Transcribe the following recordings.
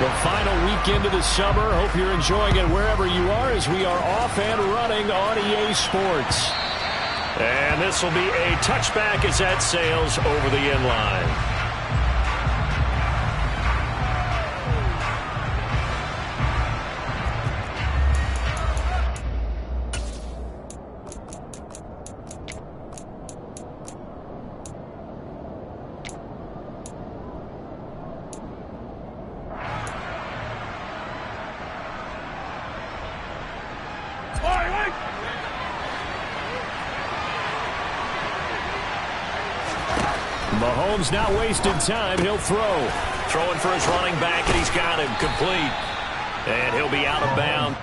The final weekend of the summer. Hope you're enjoying it wherever you are as we are off and running on EA Sports. And this will be a touchback as that sails over the end line. Mahomes not wasting time. He'll throw. Throwing for his running back, and he's got him complete. And he'll be out of bounds.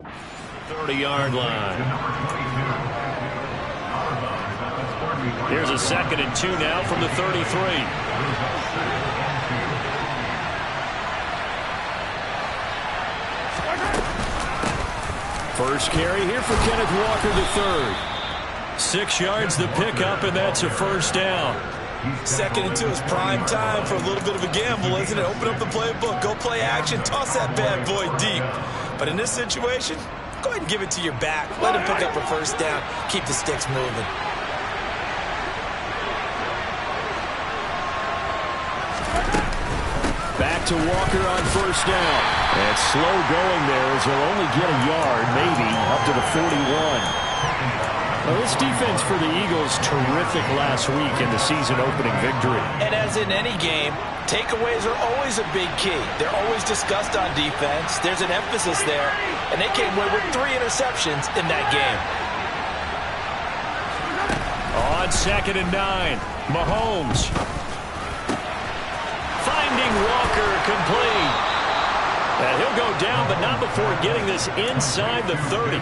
The 30-yard line. Here's a 2nd and 2 now from the 33. First carry here for Kenneth Walker III. 6 yards the pickup, and that's a first down. 2nd and 2 is prime time for a little bit of a gamble, isn't it? Open up the playbook, go play action, toss that bad boy deep. But in this situation, go ahead and give it to your back. Let him pick up a first down. Keep the sticks moving. Back to Walker on first down. And slow going there as he'll only get a yard, maybe, up to the 41. Well, this defense for the Eagles, terrific last week in the season-opening victory. And as in any game, takeaways are always a big key. They're always discussed on defense. There's an emphasis there, and they came away with 3 interceptions in that game. On 2nd and 9, Mahomes. Finding Walker complete. And he'll go down, but not before getting this inside the 30.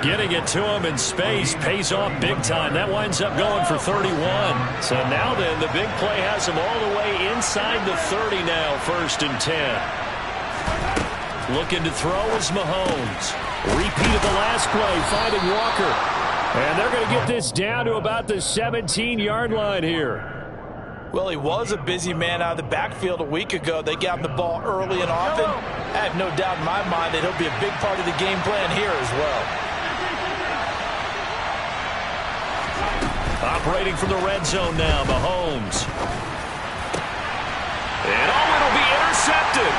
Getting it to him in space pays off big time. That winds up going for 31. So now then, the big play has him all the way inside the 30 now, 1st and 10. Looking to throw is Mahomes. Repeat of the last play, finding Walker. And they're going to get this down to about the 17-yard line here. Well, he was a busy man out of the backfield a week ago. They got him the ball early and often. I have no doubt in my mind that he'll be a big part of the game plan here as well. Operating from the red zone now, Mahomes. And it'll be intercepted.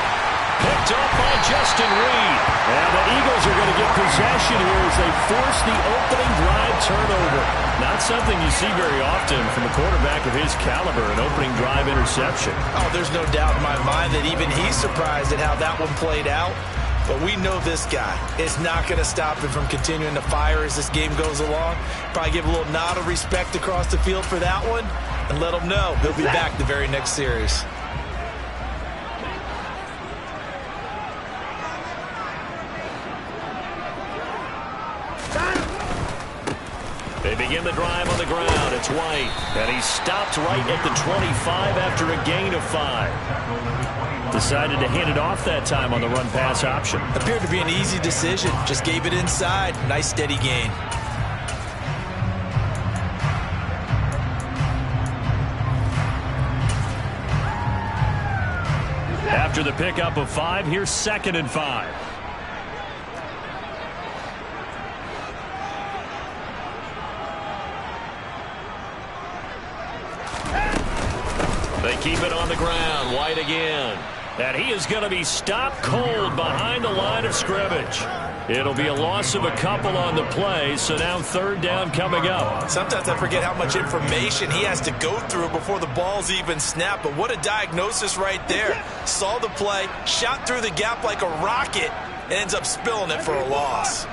Picked up by Justin Reed. And the Eagles are going to get possession here as they force the opening drive turnover. Not something you see very often from a quarterback of his caliber, an opening drive interception. Oh, there's no doubt in my mind that even he's surprised at how that one played out. But we know this guy is not going to stop him from continuing to fire as this game goes along. Probably give a little nod of respect across the field for that one and let him know he'll be back the very next series. They begin the drive on the ground. It's White. And he stopped right at the 25 after a gain of 5. Decided to hand it off that time on the run-pass option. Appeared to be an easy decision. Just gave it inside. Nice steady gain. After the pickup of 5, here's 2nd and 5. They keep it on the ground. White again. And he is going to be stopped cold behind the line of scrimmage. It'll be a loss of a couple on the play, so now 3rd down coming up. Sometimes I forget how much information he has to go through before the ball's even snapped, but what a diagnosis right there. Saw the play, shot through the gap like a rocket, and ends up spilling it for a loss.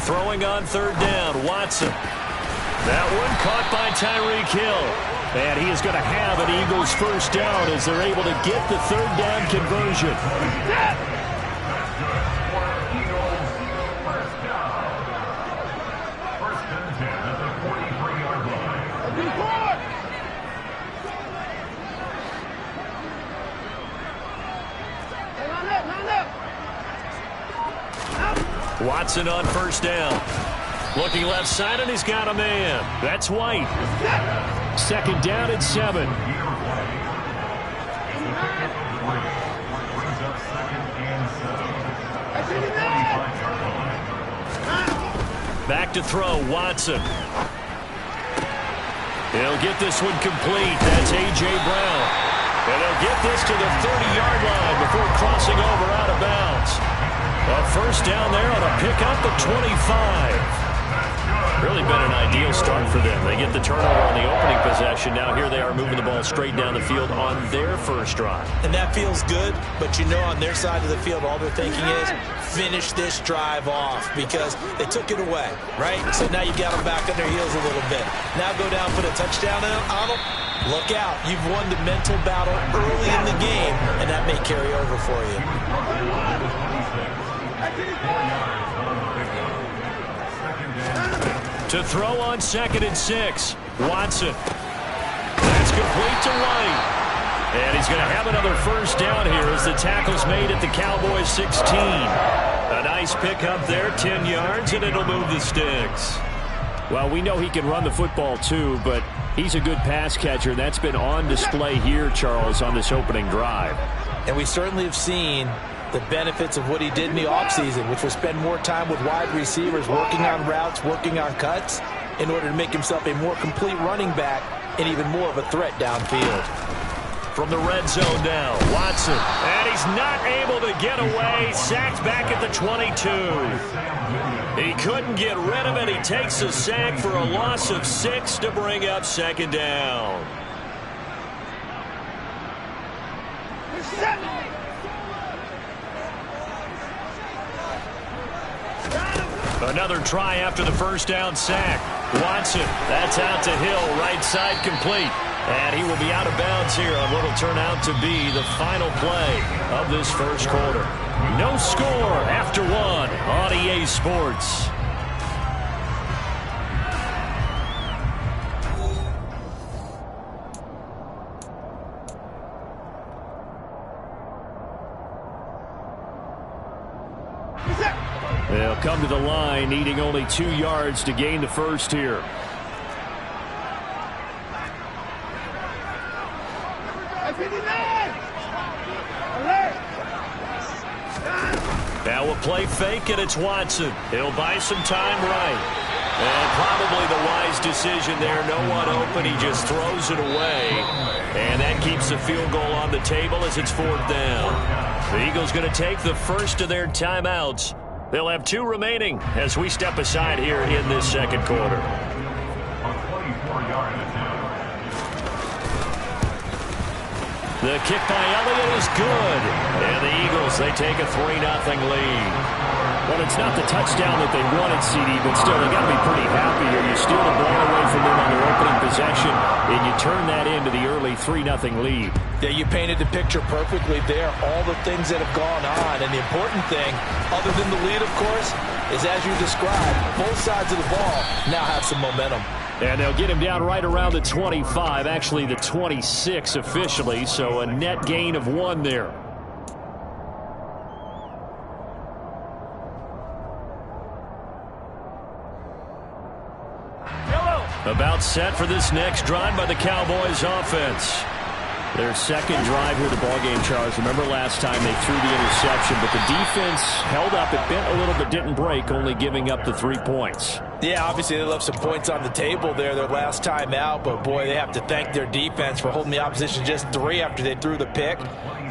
Throwing on 3rd down, Watson. That one caught by Tyreek Hill. And he is going to have an Eagles first down as they're able to get the third down conversion. Watson on first down. Looking left side, and he's got a man. That's White. Second down and 7. Back to throw, Watson. He'll get this one complete. That's A.J. Brown. And he'll get this to the 30-yard line before crossing over out of bounds. A first down there on a pickup at 25. Really been an ideal start for them. They get the turnover on the opening possession. Now here they are moving the ball straight down the field on their first drive. And that feels good, but you know on their side of the field all they're thinking is finish this drive off because they took it away, right? So now you've got them back on their heels a little bit. Now go down, put a touchdown on them. Look out. You've won the mental battle early in the game, and that may carry over for you. To throw on 2nd and 6. Watson. That's complete to White. And he's going to have another first down here as the tackle's made at the Cowboys 16. A nice pickup there, 10 yards, and it'll move the sticks. Well, we know he can run the football too, but he's a good pass catcher. That's been on display here, Charles, on this opening drive. And we certainly have seen the benefits of what he did in the offseason, which was spend more time with wide receivers, working on routes, working on cuts, in order to make himself a more complete running back and even more of a threat downfield. From the red zone now, Watson. And he's not able to get away. Sacked back at the 22. He couldn't get rid of it. He takes a sack for a loss of 6 to bring up second down. Another try after the first down sack. Watson, that's out to Hill, right side complete. And he will be out of bounds here on what will turn out to be the final play of this first quarter. No score after 1 on EA Sports. They'll come to the line, needing only 2 yards to gain the first here. Now a play fake, and it's Watson. He'll buy some time right. And probably the wise decision there. No one open. He just throws it away. And that keeps the field goal on the table as it's 4th down. The Eagles going to take the first of their timeouts. They'll have 2 remaining as we step aside here in this second quarter. The kick by Elliott is good. And the Eagles, they take a 3-0 lead. Well, it's not the touchdown that they wanted, CD, but still, they got to be pretty happy here. You steal the ball away from them on their opening possession, and you turn that into the early 3-0 lead. Yeah, you painted the picture perfectly there. All the things that have gone on. And the important thing, other than the lead, of course, is as you described, both sides of the ball now have some momentum. And they'll get him down right around the 25, actually the 26 officially, so a net gain of 1 there. About set for this next drive by the Cowboys offense. Their second drive here, the ballgame, Charles. Remember last time they threw the interception, but the defense held up. It bent a little but didn't break, only giving up the 3 points. Yeah, obviously they left some points on the table there their last time out, but boy, they have to thank their defense for holding the opposition just 3 after they threw the pick.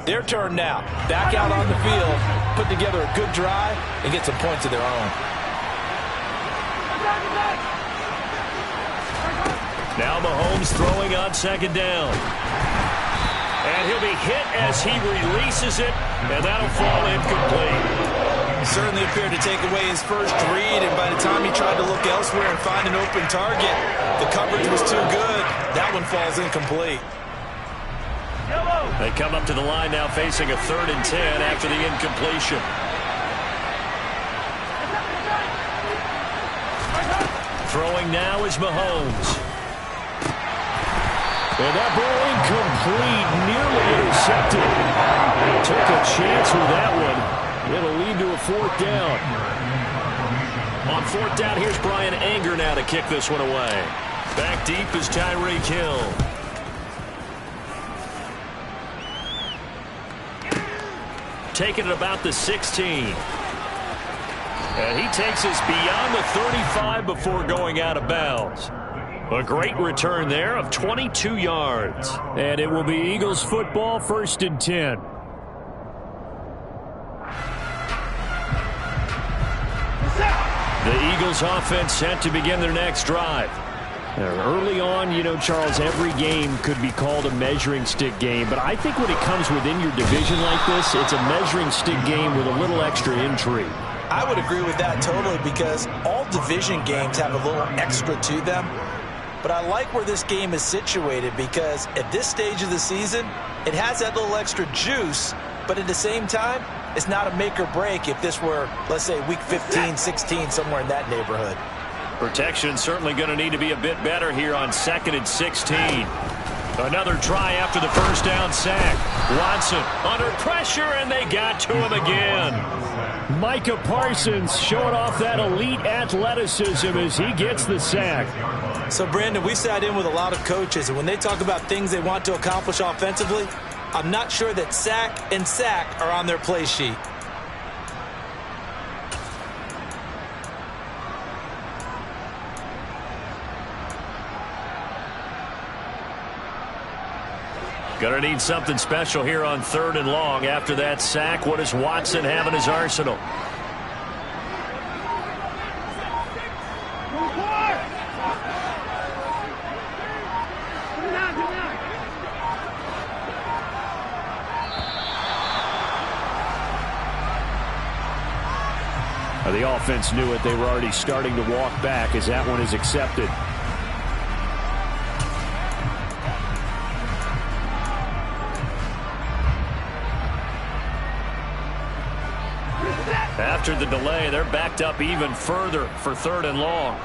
Their turn now. Back out on the field, put together a good drive, and get some points of their own. Now Mahomes throwing on second down. And he'll be hit as he releases it, and that'll fall incomplete. Certainly appeared to take away his first read, and by the time he tried to look elsewhere and find an open target, the coverage was too good. That one falls incomplete. They come up to the line now facing a 3rd and 10 after the incompletion. Throwing now is Mahomes. And that ball incomplete, nearly intercepted. Took a chance with that one. It'll lead to a 4th down. On 4th down, here's Brian Anger now to kick this one away. Back deep is Tyreek Hill. Taking it about the 16. And he takes us beyond the 35 before going out of bounds. A great return there of 22 yards. And it will be Eagles football, 1st and 10. The Eagles offense set to begin their next drive. Early on, you know, Charles, every game could be called a measuring stick game. But I think when it comes within your division like this, it's a measuring stick game with a little extra intrigue. I would agree with that totally, because all division games have a little extra to them. But I like where this game is situated, because at this stage of the season, it has that little extra juice, but at the same time, it's not a make or break if this were, let's say, week 15, 16, somewhere in that neighborhood. Protection certainly going to need to be a bit better here on 2nd and 16. Another try after the 1st down sack. Watson under pressure, and they got to him again. Micah Parsons showing off that elite athleticism as he gets the sack. So, Brandon, we sat in with a lot of coaches, and when they talk about things they want to accomplish offensively, I'm not sure that sack and sack are on their play sheet. Gonna need something special here on 3rd and long. After that sack, what does Watson have in his arsenal? The offense knew it. They were already starting to walk back as that one is accepted. After the delay, they're backed up even further for 3rd and long.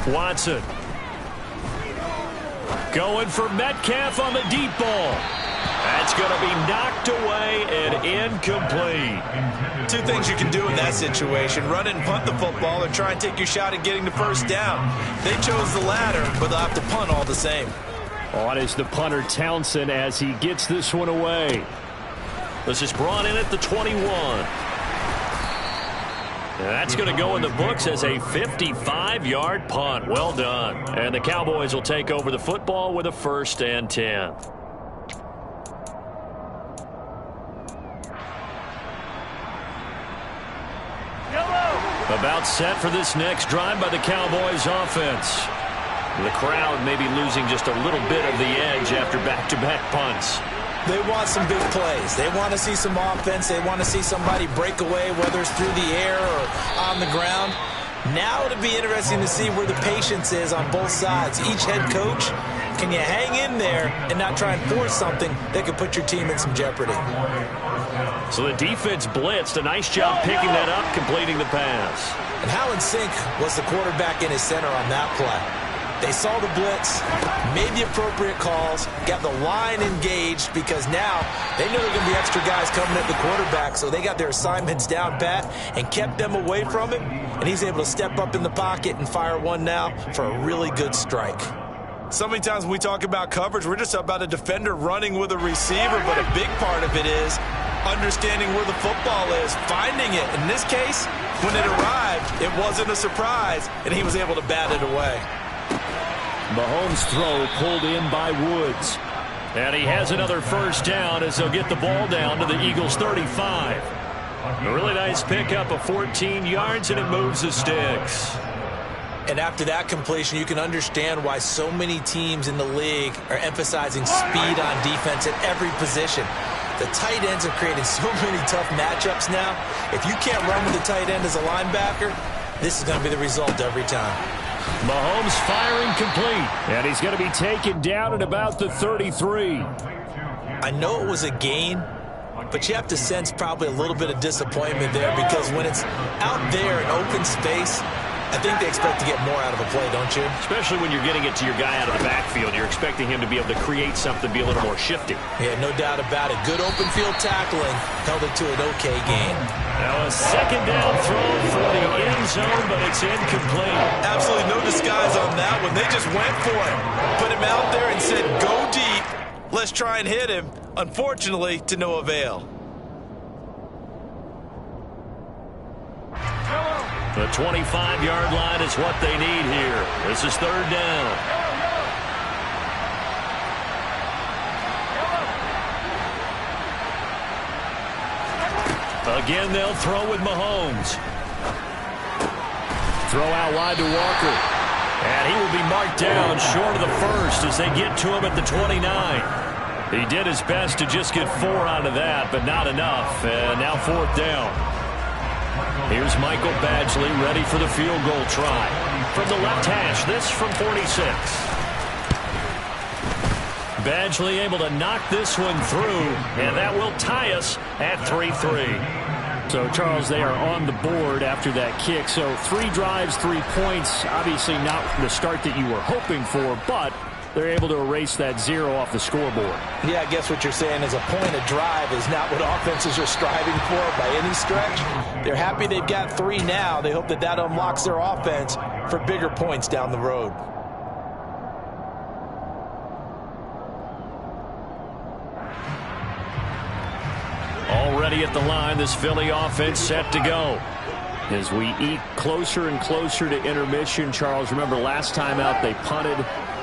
Watson going for Metcalf on the deep ball. That's going to be knocked away and incomplete. Two things you can do in that situation: run and punt the football, or try and take your shot at getting the 1st down. They chose the latter, but they'll have to punt all the same. On is the punter Townsend as he gets this one away. This is brought in at the 21. And that's going to go in the books as a 55-yard punt. Well done. And the Cowboys will take over the football with a 1st and 10. About set for this next drive by the Cowboys offense. The crowd may be losing just a little bit of the edge after back-to-back punts. They want some big plays. They want to see some offense. They want to see somebody break away, whether it's through the air or on the ground. Now it'll be interesting to see where the patience is on both sides. Each head coach, can you hang in there and not try and force something that could put your team in some jeopardy? So the defense blitzed. A nice job picking that up, completing the pass. And how in sync was the quarterback in his center on that play? They saw the blitz, made the appropriate calls, got the line engaged, because now they know there are going to be extra guys coming at the quarterback, so they got their assignments down pat and kept them away from him, and he's able to step up in the pocket and fire one now for a really good strike. So many times when we talk about coverage, we're just about a defender running with a receiver, but a big part of it is understanding where the football is, finding it. In this case, when it arrived, it wasn't a surprise, and he was able to bat it away. Mahomes' throw pulled in by Woods. And he has another 1st down as they'll get the ball down to the Eagles' 35. A really nice pickup of 14 yards, and it moves the sticks. And after that completion, you can understand why so many teams in the league are emphasizing speed on defense at every position. The tight ends have created so many tough matchups now. If you can't run with the tight end as a linebacker, this is going to be the result every time. Mahomes firing complete, and he's going to be taken down at about the 33. I know it was a gain, but you have to sense probably a little bit of disappointment there, because when it's out there in open space, I think they expect to get more out of a play, don't you? Especially when you're getting it to your guy out of the backfield. You're expecting him to be able to create something, be a little more shifty. Yeah, no doubt about it. Good open field tackling held it to an okay gain. Now a second down throw for the end zone, but it's incomplete. Absolutely no disguise on that one. They just went for it. Put him out there and said, go deep. Let's try and hit him. Unfortunately, to no avail. The 25-yard line is what they need here. This is third down. Again, they'll throw with Mahomes. Throw out wide to Walker. And he will be marked down short of the first as they get to him at the 29. He did his best to just get 4 out of that, but not enough. And now fourth down. Here's Michael Badgley ready for the field goal try. From the left hash, this from 46. Badgley able to knock this one through, and that will tie us at 3-3. So, Charles, they are on the board after that kick. So 3 drives, 3 points. Obviously not the start that you were hoping for, but they're able to erase that 0 off the scoreboard. Yeah, I guess what you're saying is a point of drive is not what offenses are striving for by any stretch. They're happy they've got 3 now. They hope that that unlocks their offense for bigger points down the road. Already at the line, this Philly offense set to go. As we eat closer and closer to intermission, Charles, remember last time out they punted.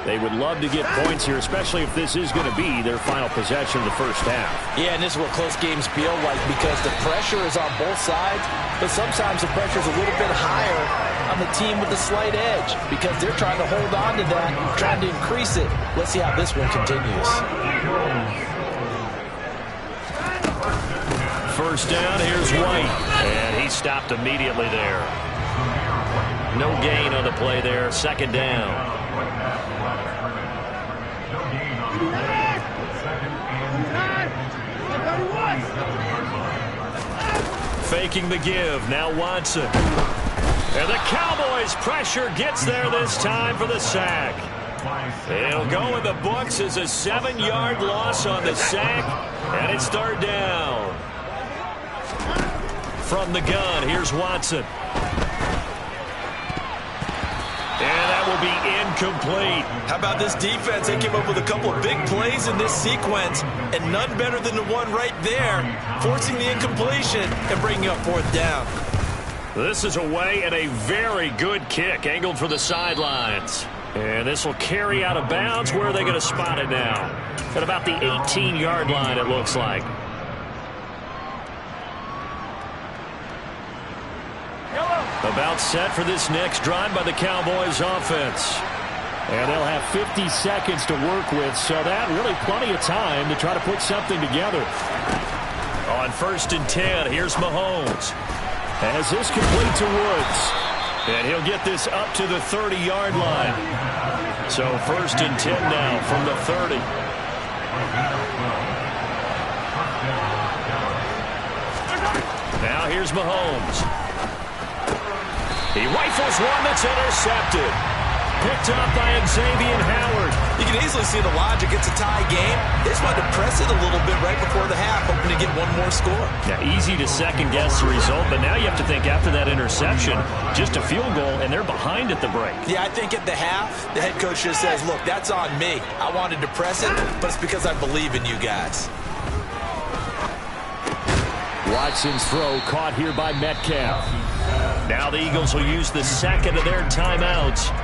They would love to get points here, especially if this is going to be their final possession of the first half. Yeah, and this is what close games feel like, because the pressure is on both sides, but sometimes the pressure is a little bit higher on the team with the slight edge, because they're trying to hold on to that, trying to increase it. Let's see how this one continues. First down, here's White, and he stopped immediately there. No gain on the play there, second down. Faking the give, now Watson. And the Cowboys' pressure gets there this time for the sack. It'll go in the books as a 7-yard loss on the sack, and it's third down. From the gun, here's Watson. And that will be incomplete. How about this defense? They came up with a couple of big plays in this sequence, and none better than the one right there, forcing the incompletion and bringing up fourth down. This is away and a very good kick, angled for the sidelines. And this will carry out of bounds. Where are they going to spot it now? At about the 18-yard line, it looks like. About set for this next drive by the Cowboys offense. And they'll have 50 seconds to work with, so that really plenty of time to try to put something together. On first and 10, here's Mahomes. As this complete to Woods. And he'll get this up to the 30-yard line. So first and 10 now from the 30. Now here's Mahomes. He rifles one that's intercepted. Picked up by Xavier Howard. You can easily see the logic. It's a tie game. They just wanted to press it a little bit right before the half, hoping to get one more score. Yeah, easy to second-guess the result, but now you have to think after that interception, just a field goal, and they're behind at the break. Yeah, I think at the half, the head coach just says, look, that's on me. I wanted to press it, but it's because I believe in you guys. Watson's throw caught here by Metcalf. Now the Eagles will use the second of their timeouts.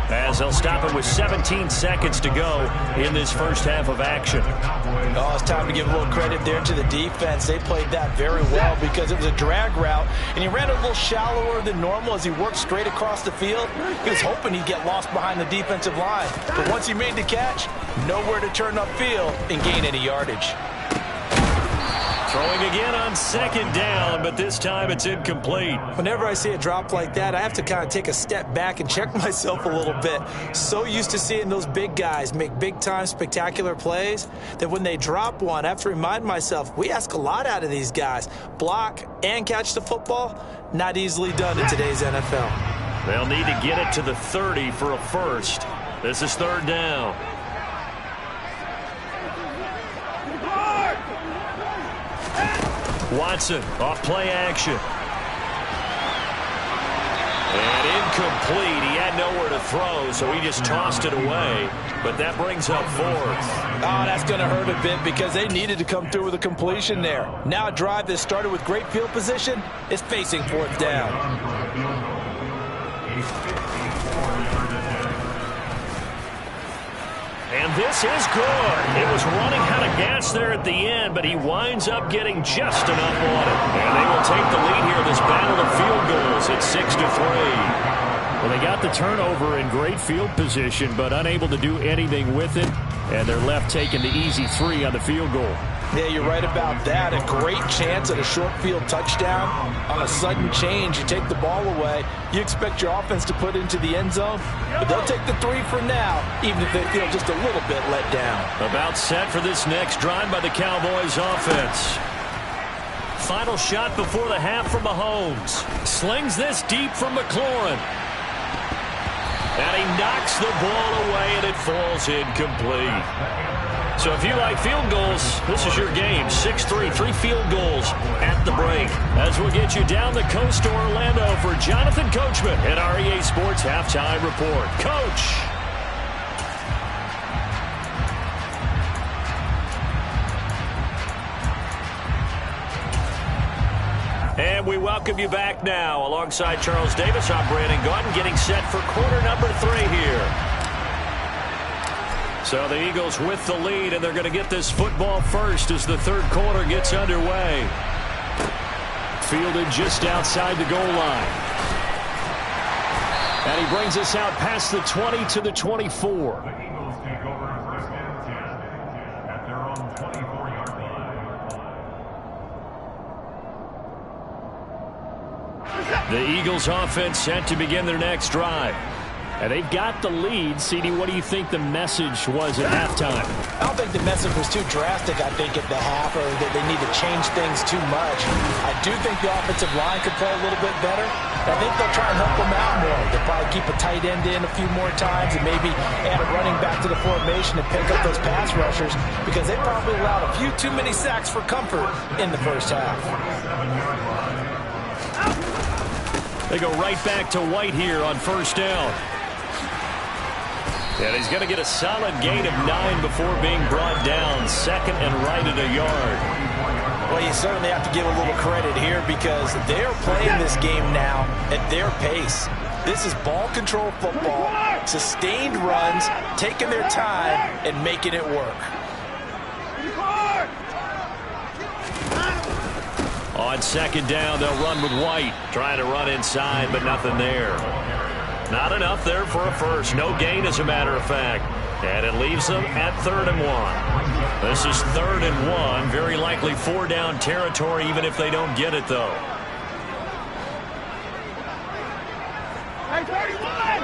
as they'll stop it with 17 seconds to go in this first half of action. Oh, it's time to give a little credit there to the defense. They played that very well because it was a drag route, and he ran a little shallower than normal as he worked straight across the field. He was hoping he'd get lost behind the defensive line, but once he made the catch, nowhere to turn upfield and gain any yardage. Throwing again on second down, but this time it's incomplete. Whenever I see a drop like that, I have to kind of take a step back and check myself a little bit. So used to seeing those big guys make big-time spectacular plays that when they drop one, I have to remind myself, we ask a lot out of these guys. Block and catch the football, not easily done in today's NFL. They'll need to get it to the 30 for a first. This is third down. Watson off play action. And incomplete. He had nowhere to throw, so he just tossed it away. But that brings up fourth. Oh, that's going to hurt a bit because they needed to come through with a completion there. Now a drive that started with great field position is facing fourth down. And this is good. It was running out of gas there at the end, but he winds up getting just enough on it. And they will take the lead here in this battle of field goals at 6-3. Well, they got the turnover in great field position, but unable to do anything with it. And they're left taking the easy 3 on the field goal. Yeah, you're right about that. A great chance at a short field touchdown. On a sudden change, you take the ball away. You expect your offense to put into the end zone, but they'll take the 3 for now, even if they feel just a little bit let down. About set for this next drive by the Cowboys offense. Final shot before the half from Mahomes. Slings this deep from McLaurin. And he knocks the ball away, and it falls incomplete. So if you like field goals, this is your game. 6-3, 3 field goals at the break. As we'll get you down the coast to Orlando for Jonathan Coachman at REA Sports Halftime Report. Coach. And we welcome you back now. Alongside Charles Davis, I'm Brandon Gaudin, getting set for quarter number 3 here. So the Eagles with the lead, and they're going to get this football first as the third quarter gets underway. Fielded just outside the goal line. And he brings us out past the 20 to the 24. The Eagles take over first and 10 at their own 24-yard line. The Eagles offense set to begin their next drive. And they've got the lead. CD, what do you think the message was at halftime? I don't think the message was too drastic, I think, at the half, or that they need to change things too much. I do think the offensive line could play a little bit better. I think they'll try and help them out more. They'll probably keep a tight end in a few more times and maybe add a running back to the formation and pick up those pass rushers because they probably allowed a few too many sacks for comfort in the first half. They go right back to White here on first down. And he's going to get a solid gain of 9 before being brought down. Second and right at a yard. Well, you certainly have to give a little credit here because they're playing this game now at their pace. This is ball control football, sustained runs, taking their time and making it work. On second down, they'll run with White. Trying to run inside, but nothing there. Not enough there for a first. No gain, as a matter of fact. And it leaves them at 3rd and 1. This is 3rd and 1. Very likely 4-down territory, even if they don't get it, though. Hey, 31!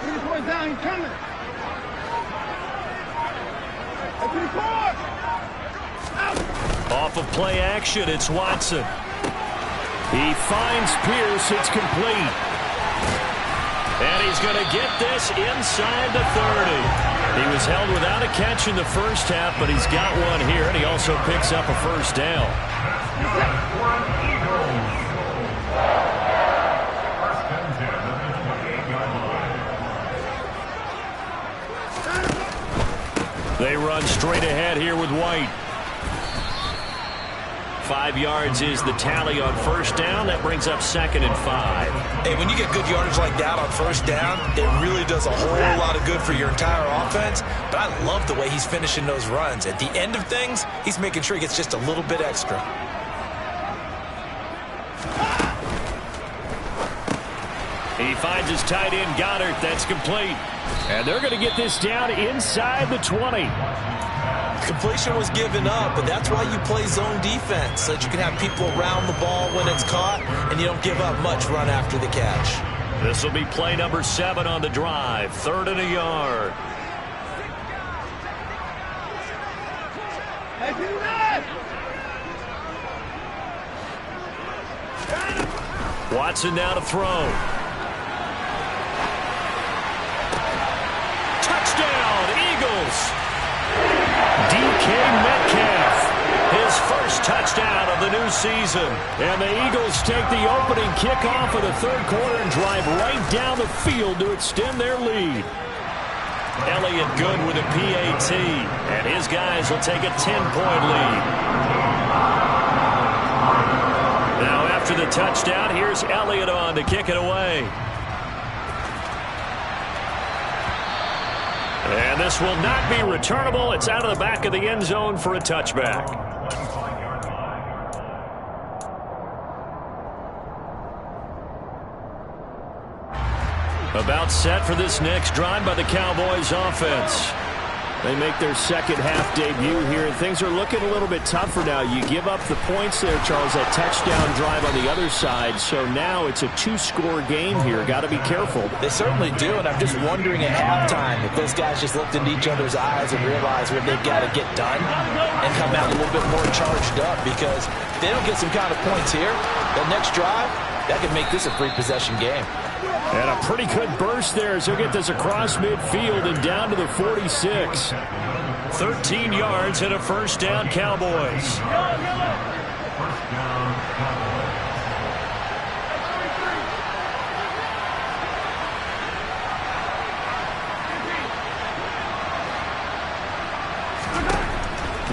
34 down, he's coming. Off of play action, it's Watson. He finds Pierce. It's complete. And he's going to get this inside the 30. He was held without a catch in the first half, but he's got one here, and he also picks up a first down. They run straight ahead here with White. 5 yards is the tally on first down. That brings up 2nd and 5. Hey, when you get good yardage like that on first down, it really does a whole lot of good for your entire offense. But I love the way he's finishing those runs. At the end of things, he's making sure he gets just a little bit extra. He finds his tight end, Goddard. That's complete. And they're going to get this down inside the 20. Completion was given up, but that's why you play zone defense, so that you can have people around the ball when it's caught, and you don't give up much run after the catch. This will be play number 7 on the drive. 3rd and a yard. Hey, do that! Watson now to throw. Touchdown, Eagles! DK Metcalf, his first touchdown of the new season. And the Eagles take the opening kickoff of the 3rd quarter and drive right down the field to extend their lead. Elliott Good with a PAT, and his guys will take a 10-point lead. Now after the touchdown, here's Elliott on to kick it away. And this will not be returnable. It's out of the back of the end zone for a touchback. About set for this next drive by the Cowboys offense. They make their second half debut here, and things are looking a little bit tougher now. You give up the points there, Charles, that touchdown drive on the other side. So now it's a 2-score game here. Got to be careful. They certainly do, and I'm just wondering at halftime if those guys just looked into each other's eyes and realized what they've got to get done and come out a little bit more charged up, because if they don't get some kind of points here, that next drive, that could make this a 3-possession game. And a pretty good burst there as he'll get this across midfield and down to the 46. 13 yards and a first down, Cowboys.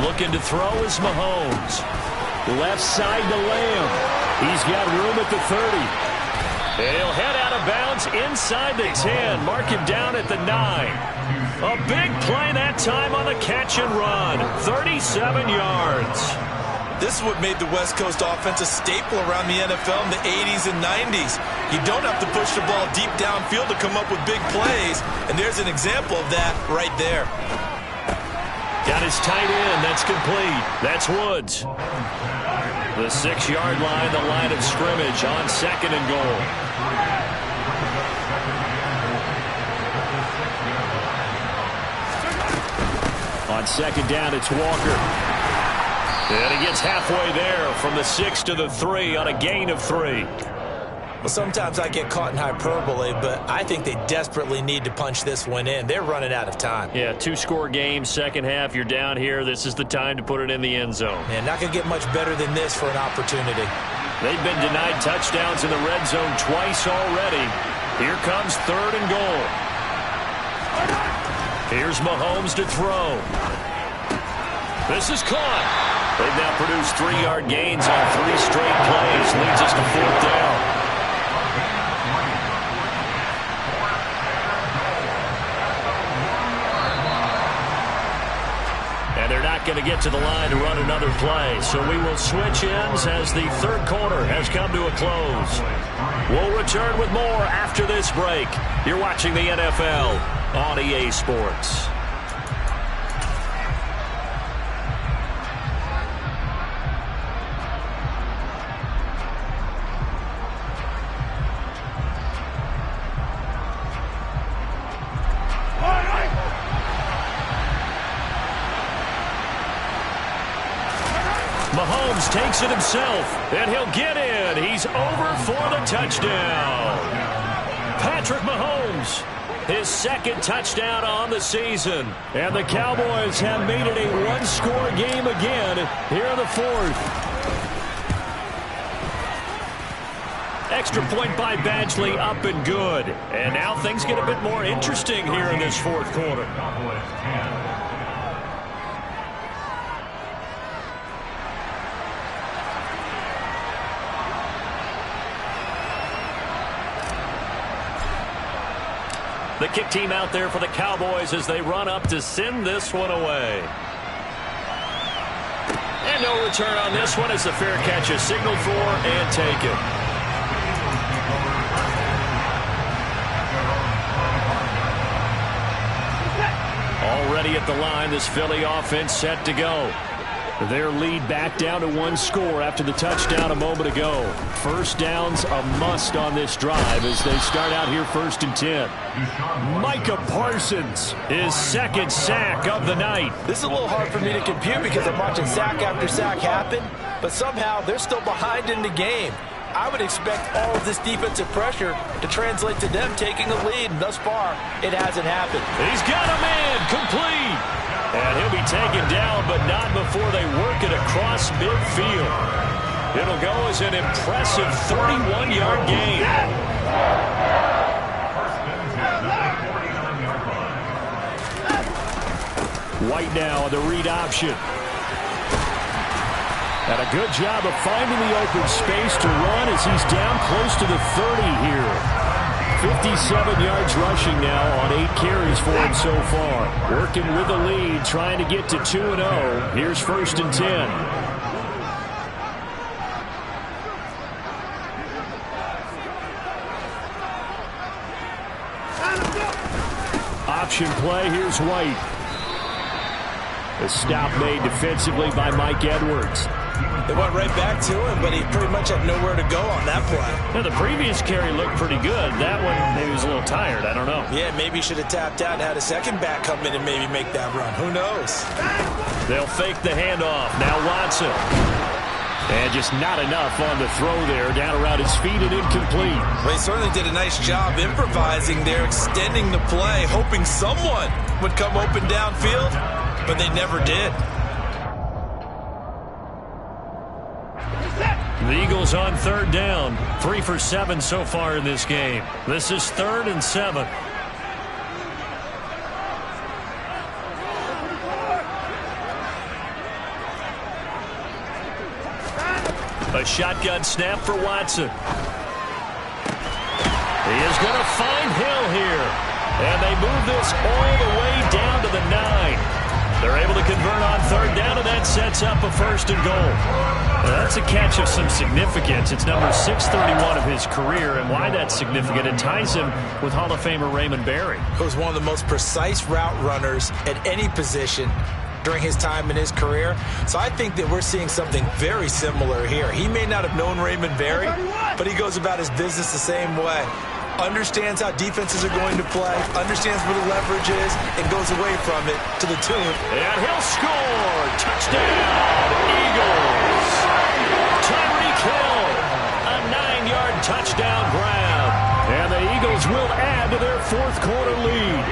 Looking to throw is Mahomes. Left side to Lamb. He's got room at the 30. And he'll head out of bounds inside the 10. Mark him down at the 9. A big play that time on the catch and run. 37 yards. This is what made the West Coast offense a staple around the NFL in the 80s and 90s. You don't have to push the ball deep downfield to come up with big plays. And there's an example of that right there. Got his tight end. That's complete. That's Woods. The 6-yard line, the line of scrimmage on 2nd and goal. On 2nd down, it's Walker. And he gets halfway there from the 6 to the 3 on a gain of 3. Well, sometimes I get caught in hyperbole, but I think they desperately need to punch this one in. They're running out of time. Yeah, 2-score game, second half, you're down here. This is the time to put it in the end zone. Man, not going to get much better than this for an opportunity. They've been denied touchdowns in the red zone twice already. Here comes 3rd and goal. Here's Mahomes to throw. This is caught. They've now produced 3-yard gains on 3 straight plays. Leads us to 4th down. And they're not going to get to the line to run another play. So we will switch ends as the 3rd quarter has come to a close. We'll return with more after this break. You're watching the NFL on EA Sports. Mahomes takes it himself, and he'll get in. He's over for the touchdown. Patrick Mahomes, his 2nd touchdown on the season. And the Cowboys have made it a 1-score game again here in the 4th. Extra point by Badgley, up and good. And now things get a bit more interesting here in this 4th quarter. The kick team out there for the Cowboys as they run up to send this one away. And no return on this one as the fair catch is signaled for and taken. Already at the line, this Philly offense set to go. Their lead back down to 1 score after the touchdown a moment ago. First down's a must on this drive as they start out here 1st and 10. Micah Parsons, his 2nd sack of the night. This is a little hard for me to compute because I'm watching sack after sack happen, but somehow they're still behind in the game. I would expect all of this defensive pressure to translate to them taking a lead, and thus far, it hasn't happened. He's got a man, complete. And he'll be taken down, but not before they work it across midfield. It'll go as an impressive 31-yard gain. White now on the read option. And a good job of finding the open space to run as he's down close to the 30 here. 57 yards rushing now on 8 carries for him so far. Working with the lead, trying to get to 2-0. Here's 1st and 10. Option play, here's White. The stop made defensively by Mike Edwards. They went right back to him, but he pretty much had nowhere to go on that play. Now, the previous carry looked pretty good. That one, maybe was a little tired. I don't know. Yeah, maybe he should have tapped out and had a second back come in and maybe make that run. Who knows? They'll fake the handoff. Now Watson. And just not enough on the throw there. Down around his feet and incomplete. Well, he certainly did a nice job improvising there, extending the play, hoping someone would come open downfield, but they never did. The Eagles on 3rd down. 3 for 7 so far in this game. This is 3rd and 7. A shotgun snap for Watson. He is going to find Hill here. And they move this all the way down to the 9. They're able to convert on 3rd down, and that sets up a 1st and goal. That's a catch of some significance. It's number 631 of his career, and why that's significant, it ties him with Hall of Famer Raymond Berry. He was one of the most precise route runners at any position during his time in his career. So I think that we're seeing something very similar here. He may not have known Raymond Berry, but he goes about his business the same way. Understands how defenses are going to play, understands where the leverage is, and goes away from it to the tune. And he'll score. Touchdown, Eagles. Tyreek Hill, a 9-yard touchdown grab. And the Eagles will add to their 4th quarter lead.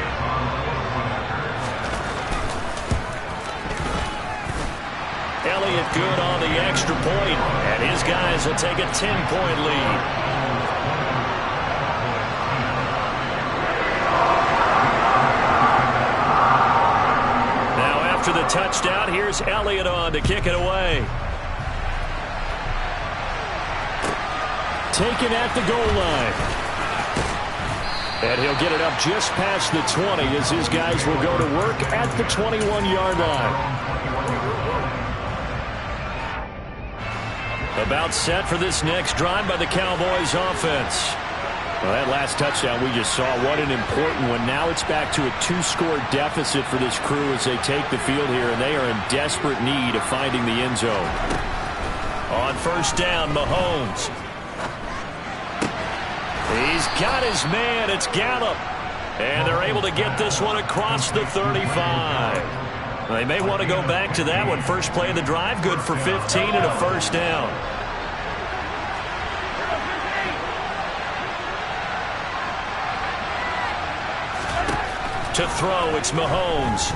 Elliott good on the extra point, and his guys will take a 10-point lead. After the touchdown, here's Elliott on to kick it away. Taken at the goal line. And he'll get it up just past the 20 as his guys will go to work at the 21-yard line. About set for this next drive by the Cowboys offense. Well, that last touchdown we just saw, what an important one. Now it's back to a 2-score deficit for this crew as they take the field here, and they are in desperate need of finding the end zone. On 1st down, Mahomes. He's got his man. It's Gallup. And they're able to get this one across the 35. They may want to go back to that one. First play of the drive, good for 15 and a 1st down. To throw, it's Mahomes.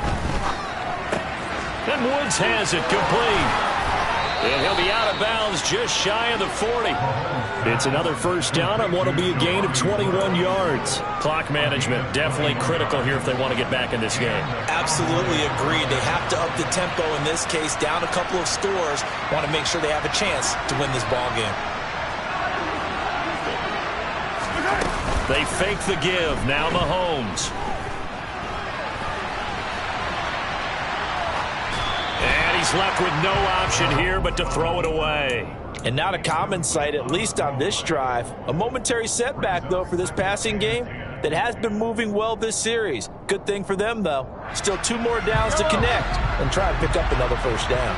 And Woods has it complete. And he'll be out of bounds just shy of the 40. It's another 1st down on what will be a gain of 21 yards. Clock management definitely critical here if they want to get back in this game. Absolutely agreed. They have to up the tempo in this case, down a couple of scores. Want to make sure they have a chance to win this ball game. They fake the give. Now Mahomes. And he's left with no option here but to throw it away. And not a common sight, at least on this drive. A momentary setback, though, for this passing game that has been moving well this series. Good thing for them, though. Still 2 more downs to connect and try and pick up another first down.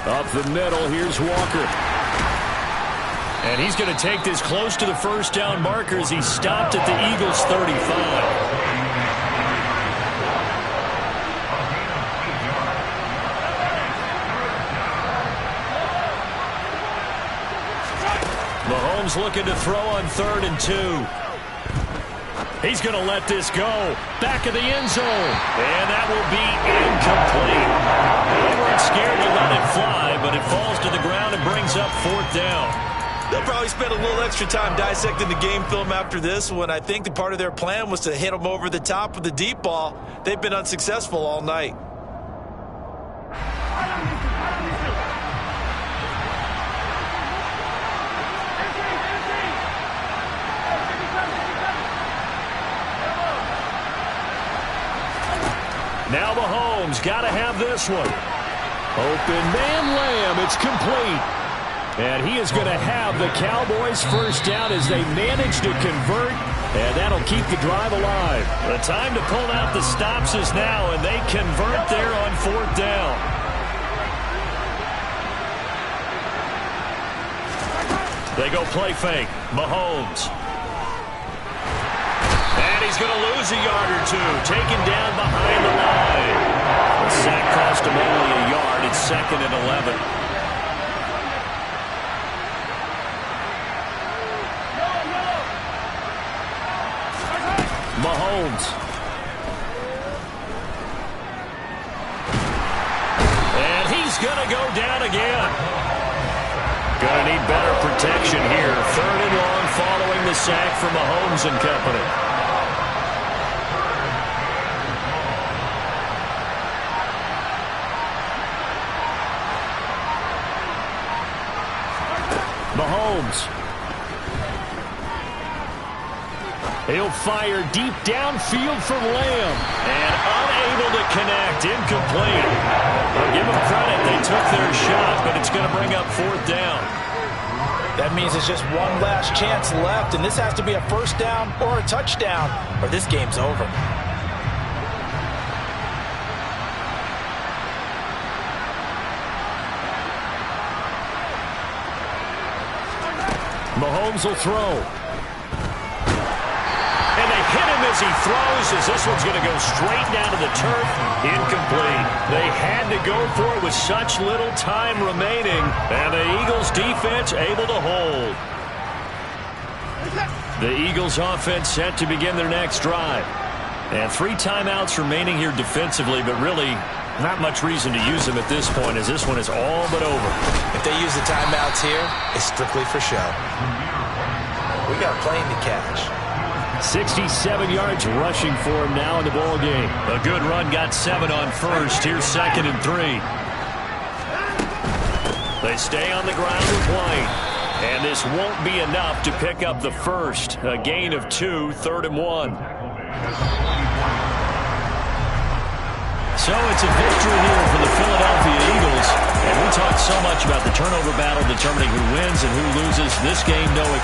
Up the middle, here's Walker. And he's going to take this close to the first down marker as he stopped at the Eagles' 35. Mahomes looking to throw on 3rd and 2. He's going to let this go. Back of the end zone. And that will be incomplete. They weren't scared to let it fly, but it falls to the ground and brings up 4th down. They'll probably spend a little extra time dissecting the game film after this one. I think the part of their plan was to hit them over the top with the deep ball. They've been unsuccessful all night. Now Mahomes got to have this one. Open man Lamb. It's complete. And he is going to have the Cowboys first down as they manage to convert. And that'll keep the drive alive. The time to pull out the stops is now, and they convert there on 4th down. They go play fake. Mahomes. And he's going to lose a yard or 2. Taken down behind the line. The sack cost him only a yard. It's 2nd and 11. Mahomes. And he's going to go down again. Going to need better protection here. 3rd and long following the sack from Mahomes and company. Mahomes. He'll fire deep downfield from Lamb. And unable to connect. Incomplete. Well, give them credit. They took their shot, but it's going to bring up 4th down. That means it's just one last chance left, and this has to be a first down or a touchdown, or this game's over. Mahomes will throw. And they hit him as he throws, as this one's going to go straight down to the turf. Incomplete. They had to go for it with such little time remaining, and the Eagles defense able to hold. The Eagles offense set to begin their next drive. And 3 timeouts remaining here defensively, but really not much reason to use them at this point, as this one is all but over. If they use the timeouts here, it's strictly for show. We got a plane to catch. 67 yards rushing for him now in the ball game. A good run, got 7 on first. Here's 2nd and 3. They stay on the ground and play. And this won't be enough to pick up the first. A gain of 2, 3rd and 1. So it's a victory here for the Philadelphia Eagles. And we talked so much about the turnover battle determining who wins and who loses. This game, no